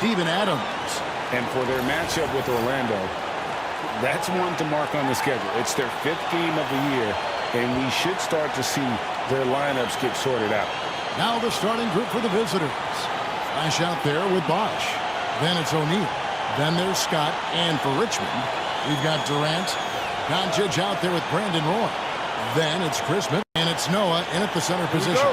Steven Adams. And for their matchup with Orlando, that's one to mark on the schedule. It's their 5th game of the year, and we should start to see their lineups get sorted out. Now the starting group for the visitors. Flash out there with Bosch. Then it's O'Neal. Then there's Scott. And for Richmond, we've got Durant. Doncic out there with Brandon Roy. Then it's Christmas. And it's Noah in at the center position.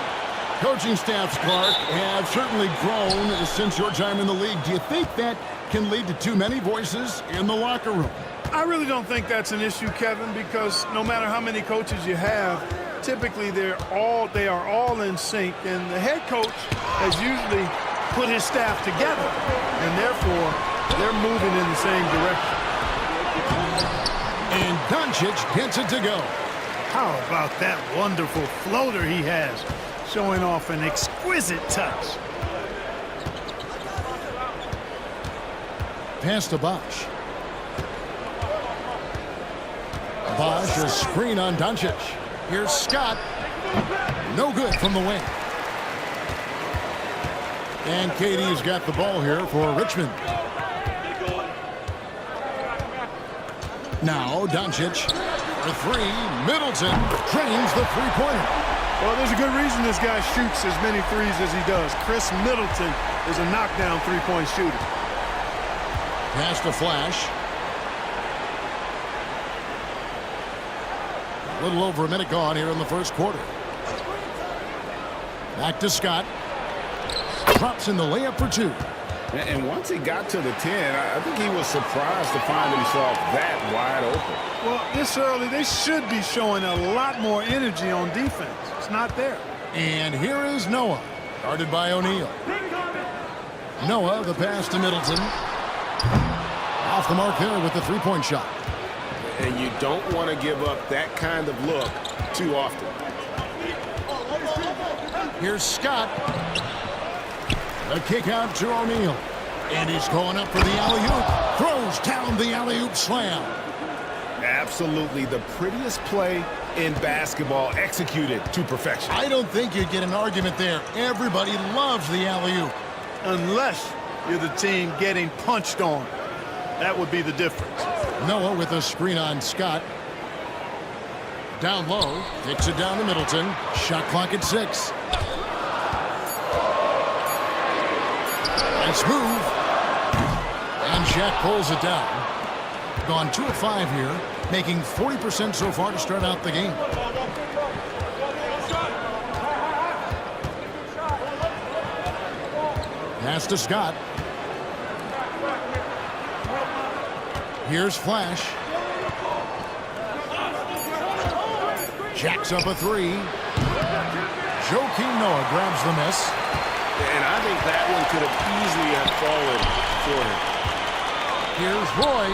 Coaching staffs, Clark, have certainly grown since your time in the league. Do you think that can lead to too many voices in the locker room? I really don't think that's an issue, Kevin, because no matter how many coaches you have, typically they are all in sync, and the head coach has usually put his staff together, and therefore they're moving in the same direction. And Doncic gets it to go. How about that wonderful floater he has, showing off an exquisite touch. Pass to Bosch. Bosch, a screen on Doncic. Here's Scott. No good from the wing. And KD's got the ball here for Richmond. Now Doncic for three. Middleton drains the three-pointer. Well, there's a good reason this guy shoots as many threes as he does. Chris Middleton is a knockdown three-point shooter. Pass to Flash. A little over a minute gone here in the first quarter. Back to Scott. Drops in the layup for two. And once he got to the 10, I think he was surprised to find himself that wide open. Well, this early, they should be showing a lot more energy on defense. It's not there. And here is Noah, guarded by O'Neal. Noah, the pass to Middleton. Off the mark there with the three-point shot. And you don't want to give up that kind of look too often. Here's Scott. A kick out to O'Neal. And he's going up for the alley-oop. Throws down the alley-oop slam. Absolutely the prettiest play in basketball, executed to perfection. I don't think you'd get an argument there. Everybody loves the alley-oop. Unless you're the team getting punched on. That would be the difference. Noah with a screen on Scott. Down low. Kicks it down to Middleton. Shot clock at 6. Nice move. And Shaq pulls it down. Gone 2 of 5 here. Making 40% so far to start out the game. Pass to Scott. Here's Flash. Jacks up a three. Joakim Noah grabs the miss. And I think that one could have easily have fallen for him. Here's Roy.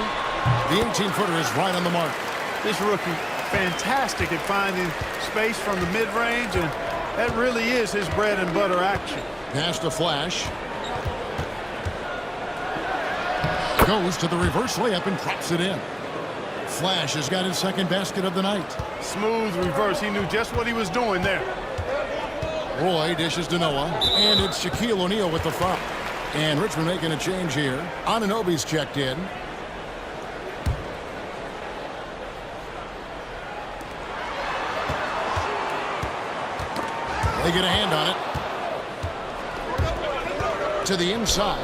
The 18-footer is right on the mark. This rookie, fantastic at finding space from the mid-range, and that really is his bread and butter action. Pass to Flash. Goes to the reverse layup and drops it in. Flash has got his second basket of the night. Smooth reverse. He knew just what he was doing there. Roy dishes to Noah. And it's Shaquille O'Neal with the foul. And Richmond making a change here. Anunoby's checked in. They get a hand on it. To the inside.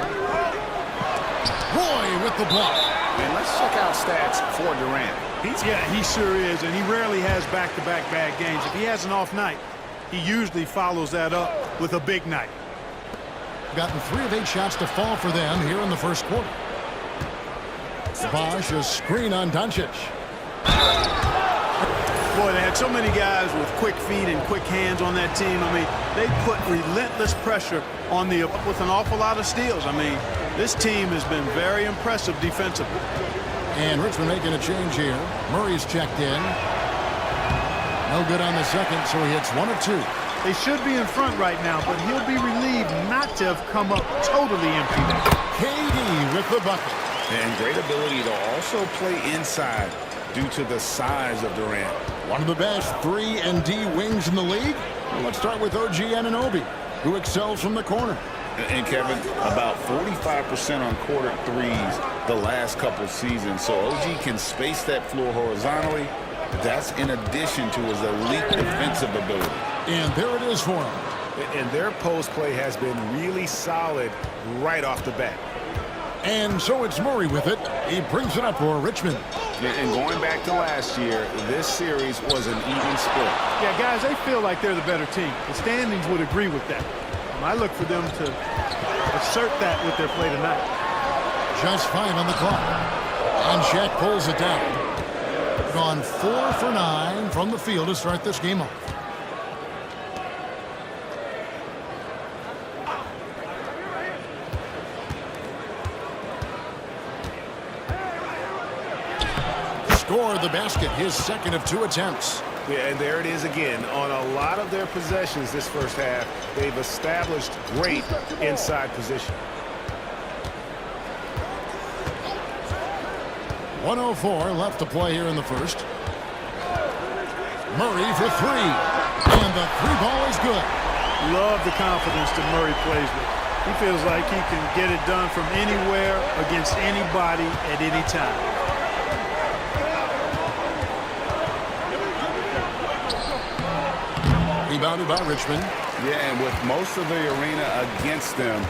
Roy with the block. And let's check out stats for Durant. He sure is, and he rarely has back-to-back bad games. If he has an off night, he usually follows that up with a big night. Gotten 3 of 8 shots to fall for them here in the first quarter. Bosch, a screen on Doncic. Boy, they had so many guys with quick feet and quick hands on that team. I mean, they put relentless pressure on the with an awful lot of steals. I mean, this team has been very impressive defensively. And Richmond making a change here. Murray's checked in. No good on the second, so he hits 1 of 2. They should be in front right now, but he'll be relieved not to have come up totally empty there. KD with the bucket. And great ability to also play inside due to the size of Durant. One of the best 3 and D wings in the league. Well, let's start with OG Anunoby, who excels from the corner. And Kevin, about 45% on quarter threes the last couple seasons. So OG can space that floor horizontally. That's in addition to his elite defensive ability. And there it is for him. And their post play has been really solid right off the bat. And so it's Murray with it. He brings it up for Richmond. And going back to last year, this series was an even split. Yeah, guys, they feel like they're the better team. The standings would agree with that. I look for them to assert that with their play tonight. Just 5 on the clock. And Shaq pulls it down. Gone 4 for 9 from the field to start this game off. Scored the basket, his second of 2 attempts. Yeah, and there it is again. On a lot of their possessions this first half, they've established great inside position. 1:04 left to play here in the first. Murray for 3. And the 3 ball is good. Love the confidence that Murray plays with. He feels like he can get it done from anywhere against anybody at any time. Rebounded by Richmond. Yeah, and with most of the arena against them,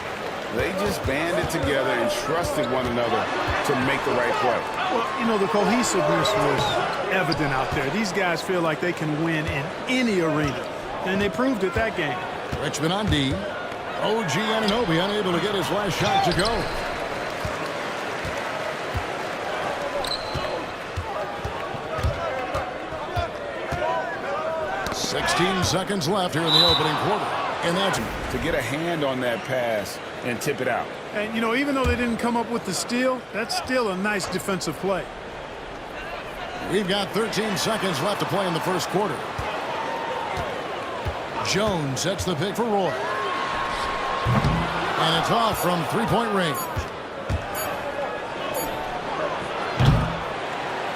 they just banded together and trusted one another to make the right play. Well, you know, the cohesiveness was evident out there. These guys feel like they can win in any arena, and they proved it that game. Richmond on D. OG Anunoby unable to get his last shot to go. "16 seconds left here in the opening quarter. And that's To get a hand on that pass and tip it out. And, you know, even though they didn't come up with the steal, that's still a nice defensive play. We've got 13 seconds left to play in the first quarter. Jones sets the pick for Roy. And it's off from three-point range.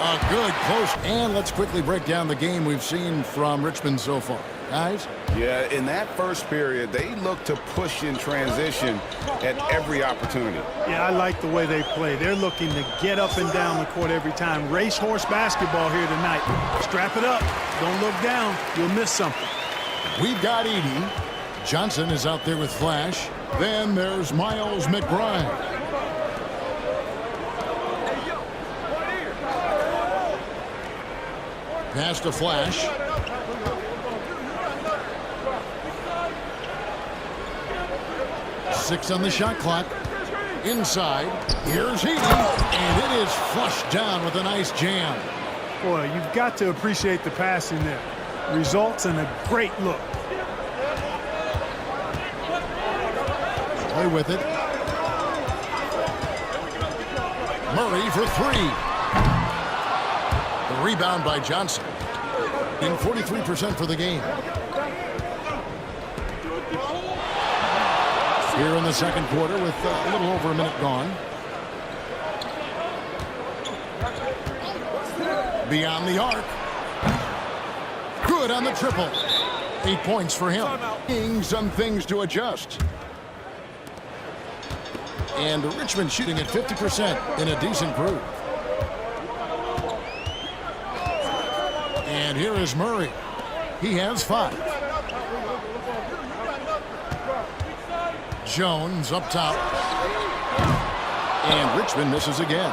A good close. And let's quickly break down the game we've seen from Richmond so far. Guys? Yeah, in that first period, they looked to push in transition at every opportunity. Yeah, I like the way they play. They're looking to get up and down the court every time. Racehorse basketball here tonight. Strap it up. Don't look down. You'll miss something. We've got Edey. Johnson is out there with Flash. Then there's Miles McBride. Pass to Flash. Six on the shot clock. Inside. Here's Edey. And it is flushed down with a nice jam. Boy, you've got to appreciate the passing there. Results in a great look. Play with it. Murray for 3. The rebound by Johnson. In 43% for the game. Here in the second quarter with a little over a minute gone. Beyond the arc. Good on the triple. 8 points for him. Some things to adjust. And Richmond shooting at 50% in a decent groove. And here is Murray. He has 5. Jones up top. And Richmond misses again.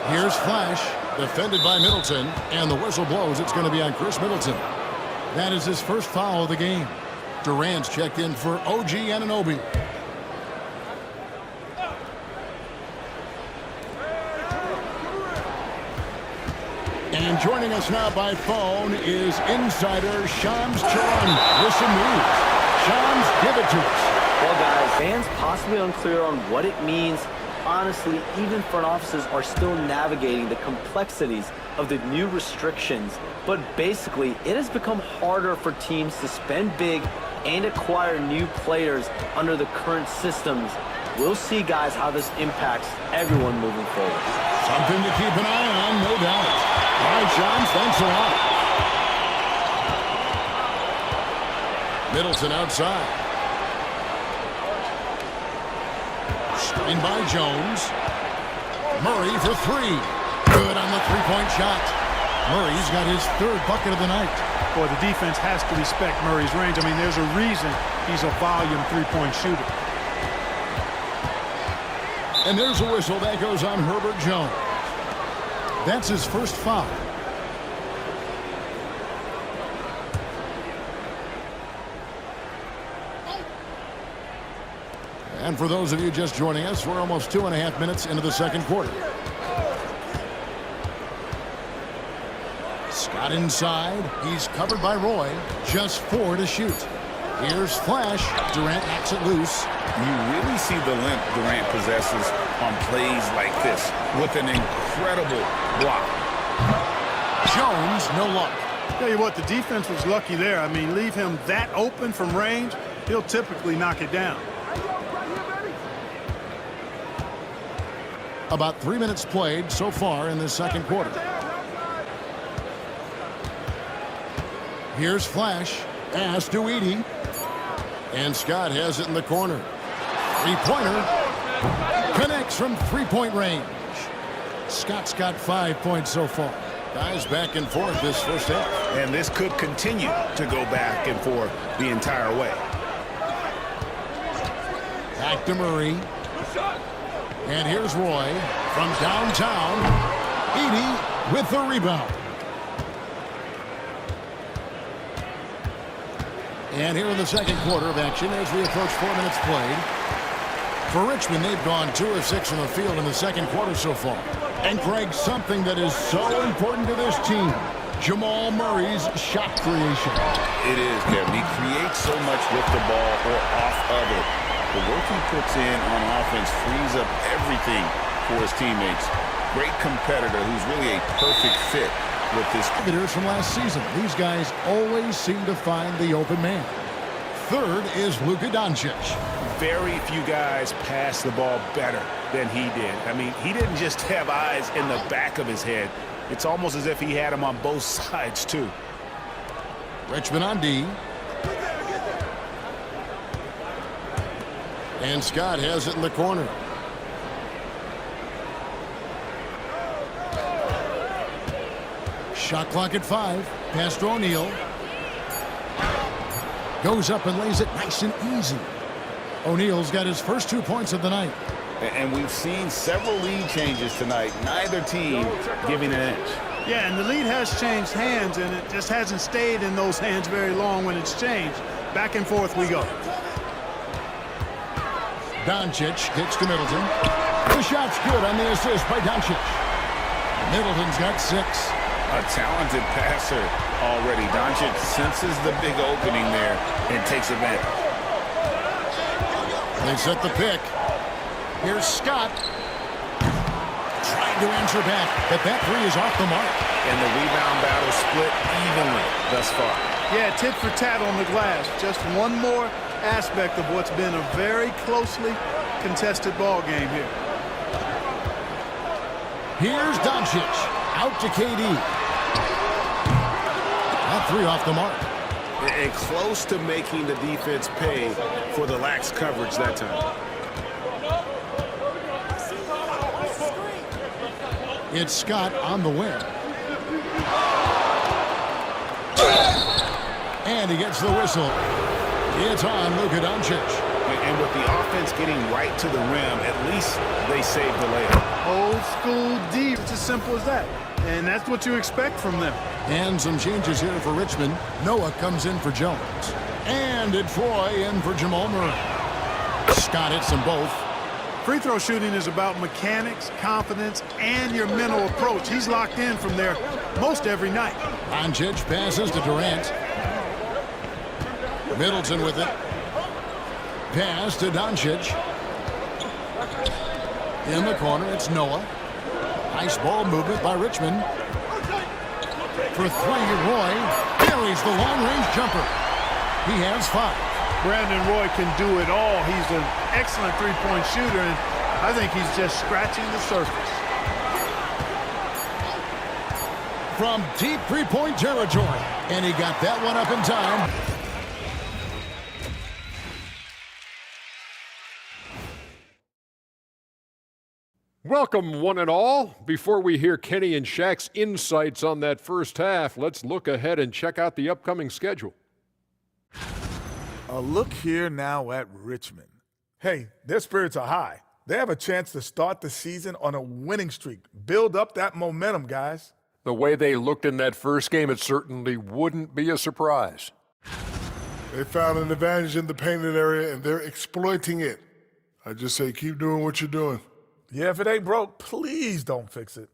Here's Flash, defended by Middleton. And the whistle blows. It's going to be on Chris Middleton. That is his first foul of the game. Durant's checked in for OG Anunoby. And joining us now by phone is insider Shams Charania with some news. Shams, give it to us. Well, guys, fans possibly unclear on what it means. Honestly, even front offices are still navigating the complexities of the new restrictions. But basically, it has become harder for teams to spend big and acquire new players under the current systems. We'll see, guys, how this impacts everyone moving forward. Something to keep an eye on, no doubt. All right, Shams, thanks a lot. Middleton outside. Screen by Jones. Murray for three. Good on the three-point shot. Murray's got his third bucket of the night. Boy, the defense has to respect Murray's range. I mean, there's a reason he's a volume three-point shooter. And there's a whistle that goes on Herbert Jones. That's his first foul. And for those of you just joining us, we're almost 2.5 minutes into the second quarter. Scott inside. He's covered by Roy. Just 4 to shoot. Here's Flash. Durant knocks it loose. You really see the length Durant possesses on plays like this with an incredible block. Jones, no luck. Tell you what, the defense was lucky there. I mean, leave him that open from range, he'll typically knock it down. About 3 minutes played so far in this second quarter. Here's Flash. Pass to Edey. And Scott has it in the corner. Three-pointer. Connects from three-point range. Scott's got 5 points so far. Guys back and forth this first half. And this could continue to go back and forth the entire way. Back to Murray. And here's Roy from downtown. Edey with the rebound. And here in the second quarter of action as we approach 4 minutes played. For Richmond, they've gone 2 of 6 from the field in the second quarter so far. And Craig, something that is so important to this team, Jamal Murray's shot creation. It is, Kevin. He creates so much with the ball or off of it. The work he puts in on offense frees up everything for his teammates. Great competitor who's really a perfect fit with this. Competitors from last season. These guys always seem to find the open man. Third is Luka Doncic. Very few guys pass the ball better than he did. I mean, he didn't just have eyes in the back of his head. It's almost as if he had them on both sides, too. Richmond on D. And Scott has it in the corner. Shot clock at 5. Pass to O'Neal. Goes up and lays it nice and easy. O'Neal's got his first 2 points of the night. And we've seen several lead changes tonight. Neither team giving an inch. Yeah, and the lead has changed hands, and it just hasn't stayed in those hands very long when it's changed. Back and forth we go. Doncic kicks to Middleton. The shot's good on the assist by Doncic. Middleton's got 6. A talented passer already. Doncic senses the big opening there and takes advantage. They set the pick. Here's Scott. Trying to answer back, but that 3 is off the mark. And the rebound battle split evenly thus far. Yeah, tit for tat on the glass. Just one more aspect of what's been a very closely contested ball game here. Here's Doncic. Out to KD. That 3 off the mark. And close to making the defense pay for the lax coverage that time. It's Scott on the wing. And he gets the whistle. It's on Luka Doncic. And with the offense getting right to the rim, at least they saved the layup. Old school D. It's as simple as that. And that's what you expect from them. And some changes here for Richmond. Noah comes in for Jones. And it's Roy in for Jamal Murray. Scott hits them both. Free throw shooting is about mechanics, confidence, and your mental approach. He's locked in from there most every night. Doncic passes to Durant. Middleton with it. Pass to Doncic. In the corner, it's Noah. Nice ball movement by Richmond. For 3, Roy buries the long-range jumper. He has 5. Brandon Roy can do it all. He's an excellent three-point shooter, and I think he's just scratching the surface. From deep three-point territory, and he got that one up in time. Welcome, one and all. Before we hear Kenny and Shaq's insights on that first half, let's look ahead and check out the upcoming schedule. A look here now at Richmond. Hey, their spirits are high. They have a chance to start the season on a winning streak. Build up that momentum, guys. The way they looked in that first game, it certainly wouldn't be a surprise. They found an advantage in the painted area, and they're exploiting it. I just say keep doing what you're doing. Yeah, if it ain't broke, please don't fix it.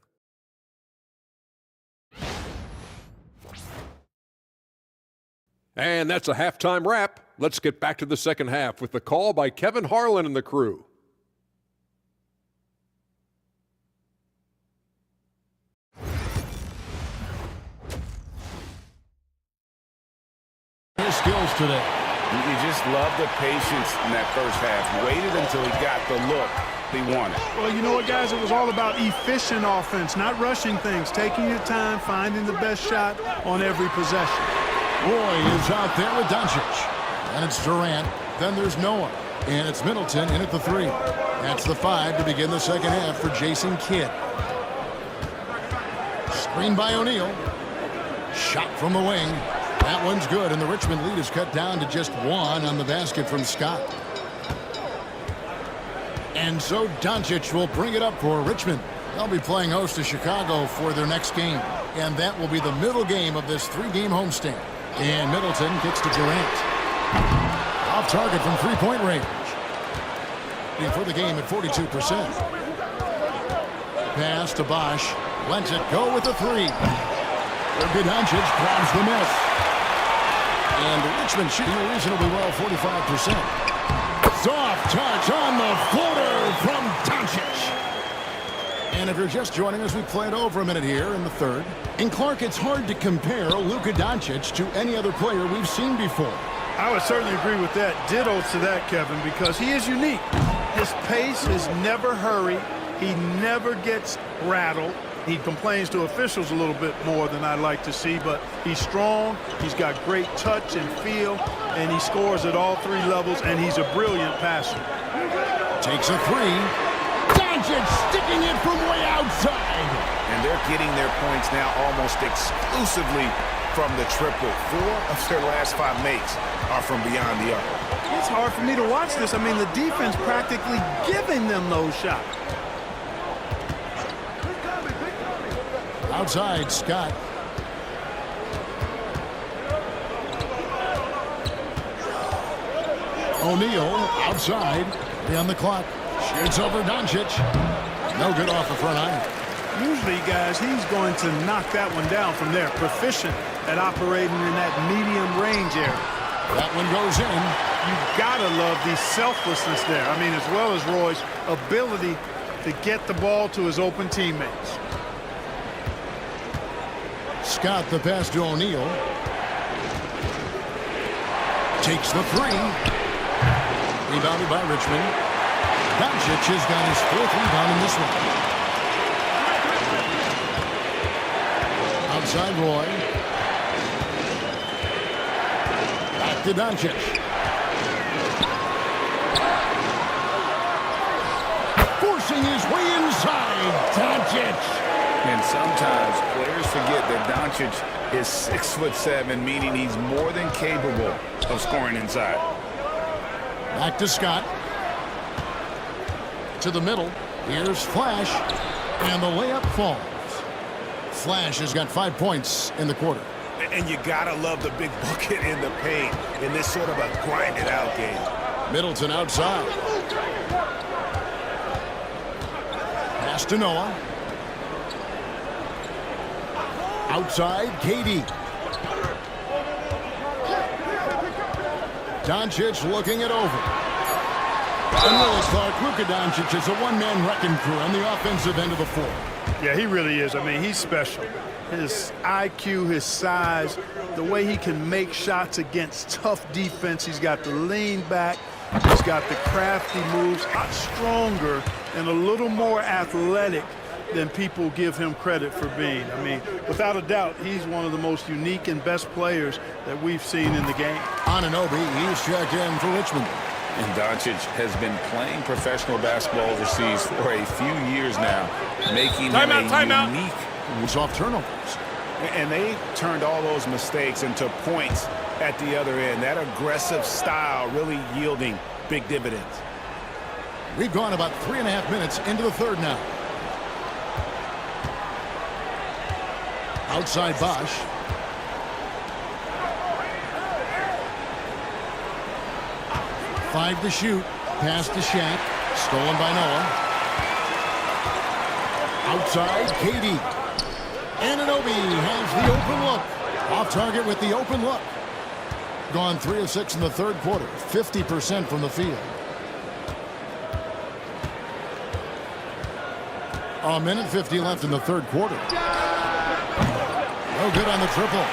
And that's a halftime wrap. Let's get back to the second half with the call by Kevin Harlan and the crew. His skills today. You just love the patience in that first half. Waited until he got the look he wanted. Well, you know what, guys? It was all about efficient offense, not rushing things, taking your time, finding the best shot on every possession. Roy is out there with Doncic. And it's Durant. Then there's Noah. And it's Middleton in at the 3. That's the 5 to begin the second half for Jason Kidd. Screen by O'Neal. Shot from the wing. That one's good, and the Richmond lead is cut down to just 1 on the basket from Scott. And so Doncic will bring it up for Richmond. They'll be playing host to Chicago for their next game. And that will be the middle game of this 3-game homestand. And Middleton kicks to Durant. Off target from three-point range. For the game at 42%. Pass to Bosch. Lets it go with the 3. Luka Doncic grabs the miss. And Richmond shooting reasonably well, 45%. Soft touch on the floater from Doncic. And if you're just joining us, we played over a minute here in the third. And Clark, it's hard to compare Luka Doncic to any other player we've seen before. I would certainly agree with that. Ditto to that, Kevin, because he is unique. His pace is never hurried. He never gets rattled. He complains to officials a little bit more than I'd like to see, but he's strong, he's got great touch and feel, and he scores at all 3 levels, and he's a brilliant passer. Takes a 3. Doncic sticking it from way outside. And they're getting their points now almost exclusively from the triple. 4 of their last 5 makes are from beyond the arc. It's hard for me to watch this. I mean, the defense practically giving them those shots. Outside, Scott. O'Neal outside. On the clock. Shoots over Doncic. No good off the front iron. Usually, guys, he's going to knock that one down from there. Proficient at operating in that medium range area. That one goes in. You've got to love the selflessness there. I mean, as well as Roy's ability to get the ball to his open teammates. Scott the pass to O'Neal. Takes the 3. Rebounded by Richmond. Doncic has got his 4th rebound in this one. Outside Roy. Back to Doncic. Forcing his way inside. Doncic. And sometimes players forget that Doncic is 6'7", meaning he's more than capable of scoring inside. Back to Scott. To the middle. Here's Flash. And the layup falls. Flash has got 5 points in the quarter. And you gotta love the big bucket in the paint in this sort of a grinded-out game. Middleton outside. Pass to Noah. Outside, KD. Doncic looking it over. And really, Clark, Luka Doncic is a one-man wrecking crew on the offensive end of the floor. Yeah, he really is. I mean, he's special. His IQ, his size, the way he can make shots against tough defense. He's got the lean back. He's got the crafty moves. A lot stronger and a little more athletic than people give him credit for being. I mean, without a doubt, he's one of the most unique and best players that we've seen in the game. Anunoby, he's checked in for Richmond. And Doncic has been playing professional basketball overseas for a few years now, making him a unique. Was off turnovers. And they turned all those mistakes into points at the other end. That aggressive style really yielding big dividends. We've gone about 3.5 minutes into the third now. Outside Bosch. Five to shoot. Pass to Shaq. Stolen by Noah. Outside, KD. Anunoby has the open look. Off target with the open look. Gone 3 of 6 in the third quarter. 50% from the field. A minute 50 left in the third quarter. No good on the triple.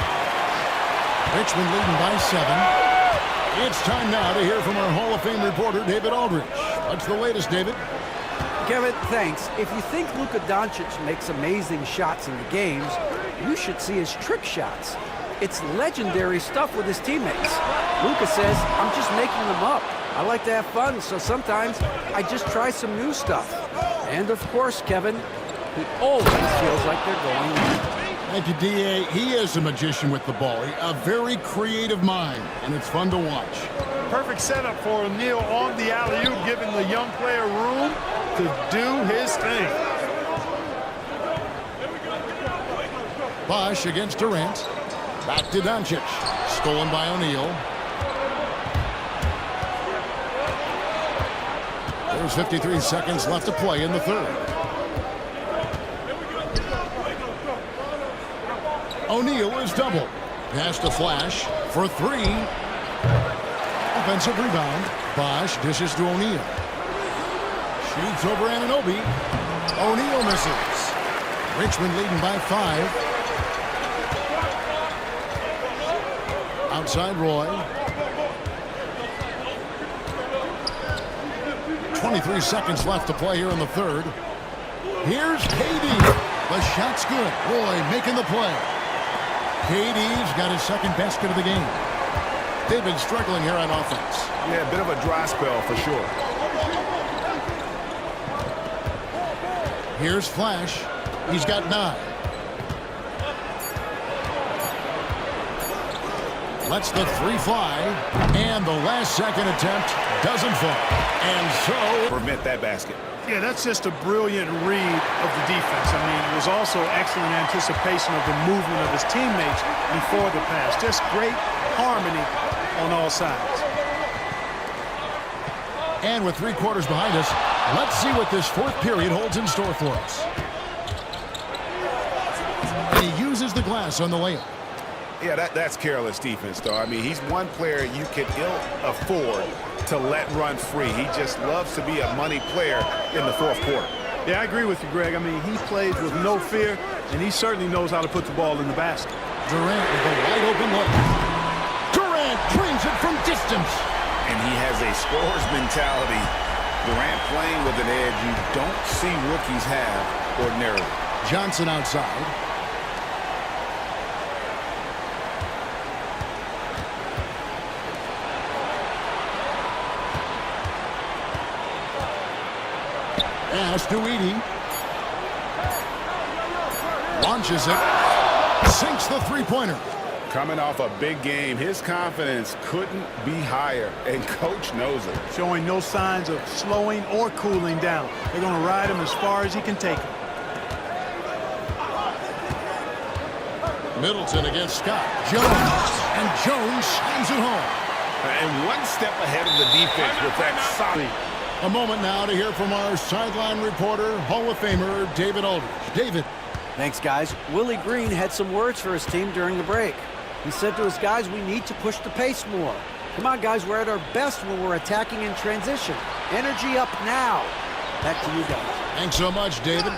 Richmond leading by 7. It's time now to hear from our Hall of Fame reporter, David Aldridge. What's the latest, David? Kevin, thanks. If you think Luka Doncic makes amazing shots in the games, you should see his trick shots. It's legendary stuff with his teammates. Luka says, I'm just making them up. I like to have fun, so sometimes I just try some new stuff. And of course, Kevin, he always feels like they're going in. Thank you, D.A. He is a magician with the ball. A very creative mind, and it's fun to watch. Perfect setup for O'Neal on the alley-oop, giving the young player room to do his thing. Bosch against Durant. Back to Doncic. Stolen by O'Neal. There's 53 seconds left to play in the third. O'Neal is doubled. Pass to Flash for 3. Offensive rebound. Bosch dishes to O'Neal. Shoots over Anunoby. O'Neal misses. Richmond leading by 5. Outside Roy. 23 seconds left to play here in the third. Here's KD. The shot's good. Roy making the play. KD's got his second basket of the game. They've been struggling here on offense. Yeah, a bit of a dry spell for sure. Here's Flash. He's got 9. Lets the 3 fly. And the last second attempt doesn't fall. And so Prevent that basket. Yeah, that's just a brilliant read of the defense. I mean, it was also excellent anticipation of the movement of his teammates before the pass. Just great harmony on all sides. And with 3 quarters behind us, let's see what this fourth period holds in store for us. He uses the glass on the layup. Yeah, that's careless defense, though. I mean, he's one player you can ill afford to let run free. He just loves to be a money player in the fourth quarter. Yeah, I agree with you, Greg. I mean, he plays with no fear, and he certainly knows how to put the ball in the basket. Durant with a wide open look. Durant drains it from distance. And he has a scorer's mentality. Durant playing with an edge you don't see rookies have ordinarily. Johnson outside. Pass to Edey. Launches it. Sinks the three-pointer. Coming off a big game, his confidence couldn't be higher, and coach knows it. Showing no signs of slowing or cooling down. They're going to ride him as far as he can take him. Middleton against Scott. Jones. And Jones slams it home. And one step ahead of the defense with that solid. A moment now to hear from our sideline reporter, Hall of Famer David Aldridge. David. Thanks, guys. Willie Green had some words for his team during the break. He said to his guys, we need to push the pace more. Come on, guys, we're at our best when we're attacking in transition. Energy up now. Back to you guys. Thanks so much, David.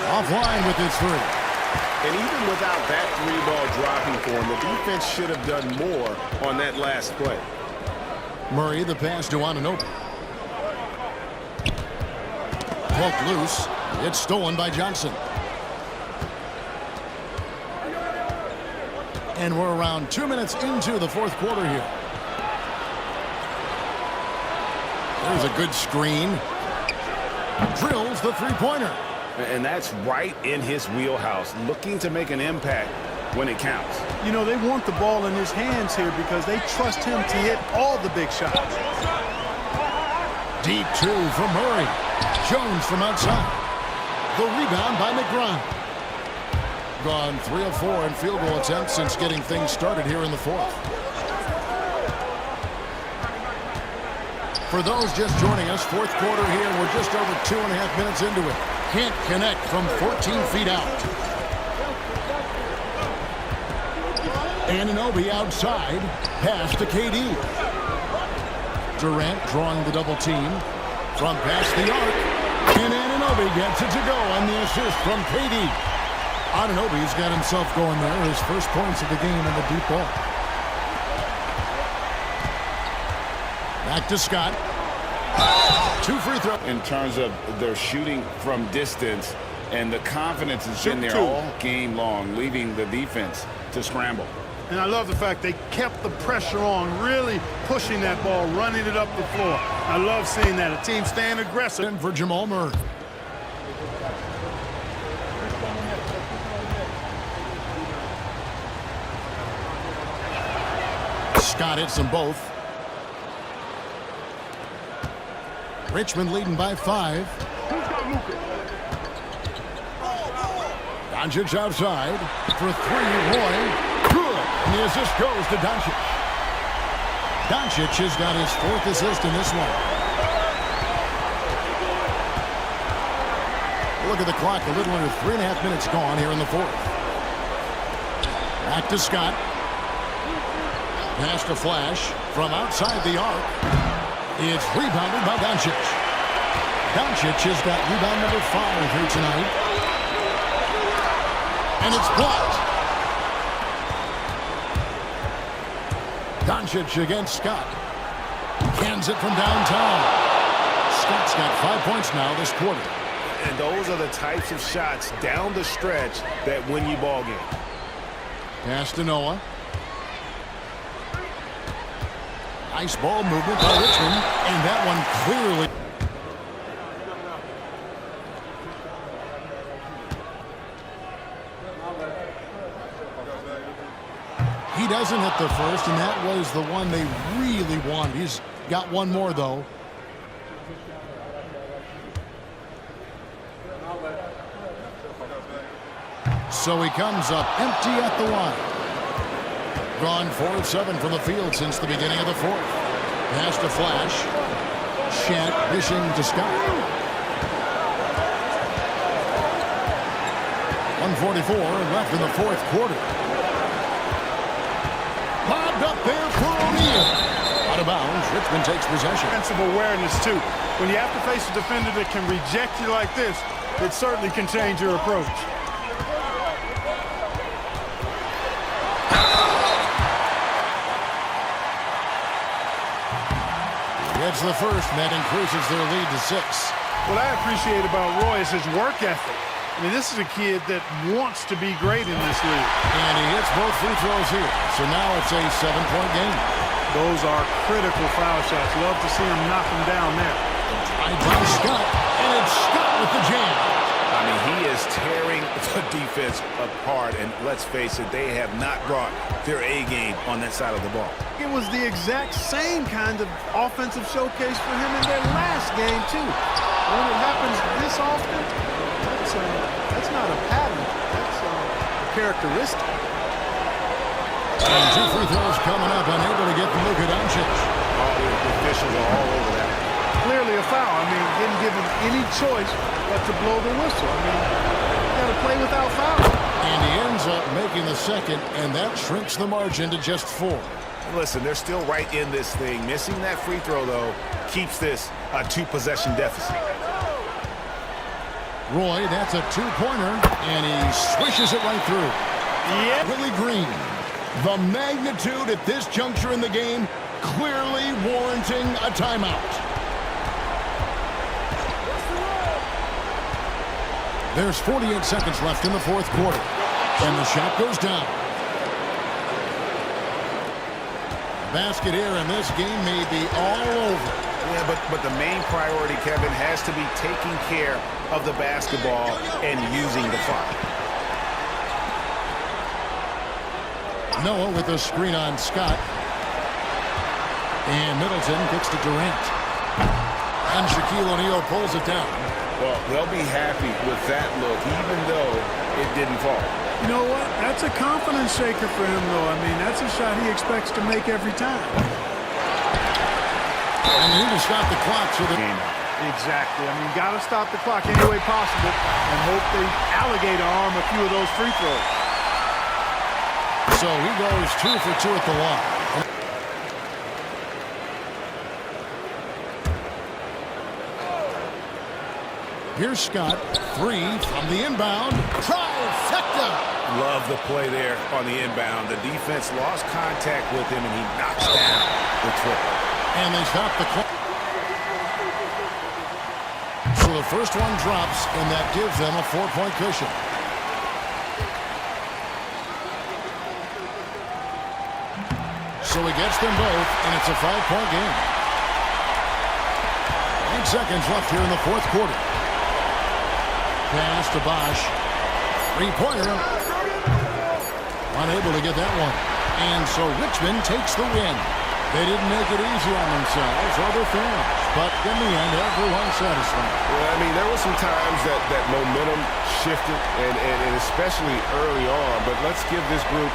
Offline with his 3. And even without that 3-ball dropping for him, the defense should have done more on that last play. Murray, the pass to Anunoby. Poked loose. It's stolen by Johnson. And we're around 2 minutes into the fourth quarter here. There's a good screen. Drills the three-pointer. And that's right in his wheelhouse, looking to make an impact when it counts. You know, they want the ball in his hands here because they trust him to hit all the big shots. Deep two from Murray. Jones from outside. The rebound by McGrath. Gone 3 of 4 in field goal attempts since getting things started here in the fourth. For those just joining us, fourth quarter here. We're just over 2.5 minutes into it. Can't connect from 14 feet out. Anunoby outside. Pass to KD. Durant drawing the double team. From past the arc. And Anunoby gets it to go on the assist from KD. Anunoby's got himself going there. His first points of the game in the deep ball. Back to Scott. 2 free throws. In terms of their shooting from distance, and the confidence has been there all game long, leaving the defense to scramble. And I love the fact they kept the pressure on, really pushing that ball, running it up the floor. I love seeing that. A team staying aggressive. And for Jamal Murray. Scott hits them both. Richmond leading by 5. Doncic outside for 3. Roy. Good. And the assist goes to Doncic. Doncic has got his 4th assist in this one. Look at the clock. A little under 3.5 minutes gone here in the fourth. Back to Scott. Pass to Flash from outside the arc. It's rebounded by Doncic. Doncic has got rebound number 5 here tonight. And it's blocked. Doncic against Scott. Cans it from downtown. Scott's got 5 points now this quarter. And those are the types of shots down the stretch that win you ball game. Pass to Noah. Nice ball movement by Richmond, and that one clearly. He doesn't hit the first, and that was the one they really wanted. He's got one more, though. So he comes up empty at the line. Gone 4 of 7 from the field since the beginning of the fourth. Pass to Flash. Shank dishing to Scott. 1:44 left in the fourth quarter. Lobbed up there for O'Neal. Out of bounds. Richmond takes possession. Defensive awareness, too. When you have to face a defender that can reject you like this, it certainly can change your approach. Gets the first, and that increases their lead to 6. What I appreciate about Roy is his work ethic. I mean, this is a kid that wants to be great in this league. And he hits both free throws here. So now it's a 7-point game. Those are critical foul shots. Love to see him knock them down there. Tied by Scott, and it's Scott with the jam. I mean, he is tearing the defense apart, and let's face it, they have not brought their A game on that side of the ball. It was the exact same kind of offensive showcase for him in their last game, too. When it happens this often, that's not a pattern. That's a characteristic. And 2 free throws coming up, unable to get the Luka Doncic. Oh, the officials are all over that. Clearly a foul. I mean, didn't give him any choice but to blow the whistle. I mean, you got to play without fouling. And he ends up making the second, and that shrinks the margin to just 4. Listen, they're still right in this thing. Missing that free throw, though, keeps this a 2-possession deficit. Roy, that's a 2-pointer, and he swishes it right through. Yeah. Willie Green, the magnitude at this juncture in the game, clearly warranting a timeout. There's 48 seconds left in the fourth quarter, and the shot goes down. Basket here, and this game may be all over. Yeah, but the main priority, Kevin, has to be taking care of the basketball and using the clock. Noah with a screen on Scott. And Middleton kicks to Durant. And Shaquille O'Neal pulls it down. Well, they'll be happy with that look, even though it didn't fall. You know what? That's a confidence shaker for him, though. I mean, that's a shot he expects to make every time. And they need to stop the clock so the game. Exactly. I mean, got to stop the clock any way possible and hope they alligator arm a few of those free throws. So he goes 2 for 2 at the line. Here's Scott, 3 from the inbound. Trifecta! Love the play there on the inbound. The defense lost contact with him, and he knocks down the triple. And they stop the clock. So the first one drops, and that gives them a 4-point cushion. So he gets them both, and it's a 5-point game. 8 seconds left here in the fourth quarter. Pass to Bosch. 3-pointer. Unable to get that one. And so Richmond takes the win. They didn't make it easy on themselves or their fans. But in the end, everyone's satisfied. Well, I mean, there were some times that momentum shifted, and especially early on. But let's give this group...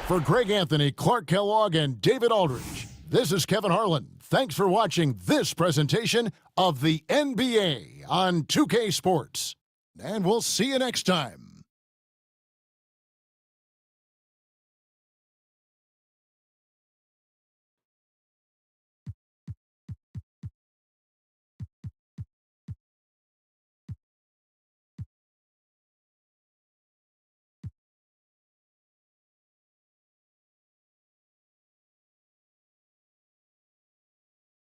For Greg Anthony, Clark Kellogg, and David Aldridge, this is Kevin Harlan. Thanks for watching this presentation of the NBA on 2K Sports. And we'll see you next time.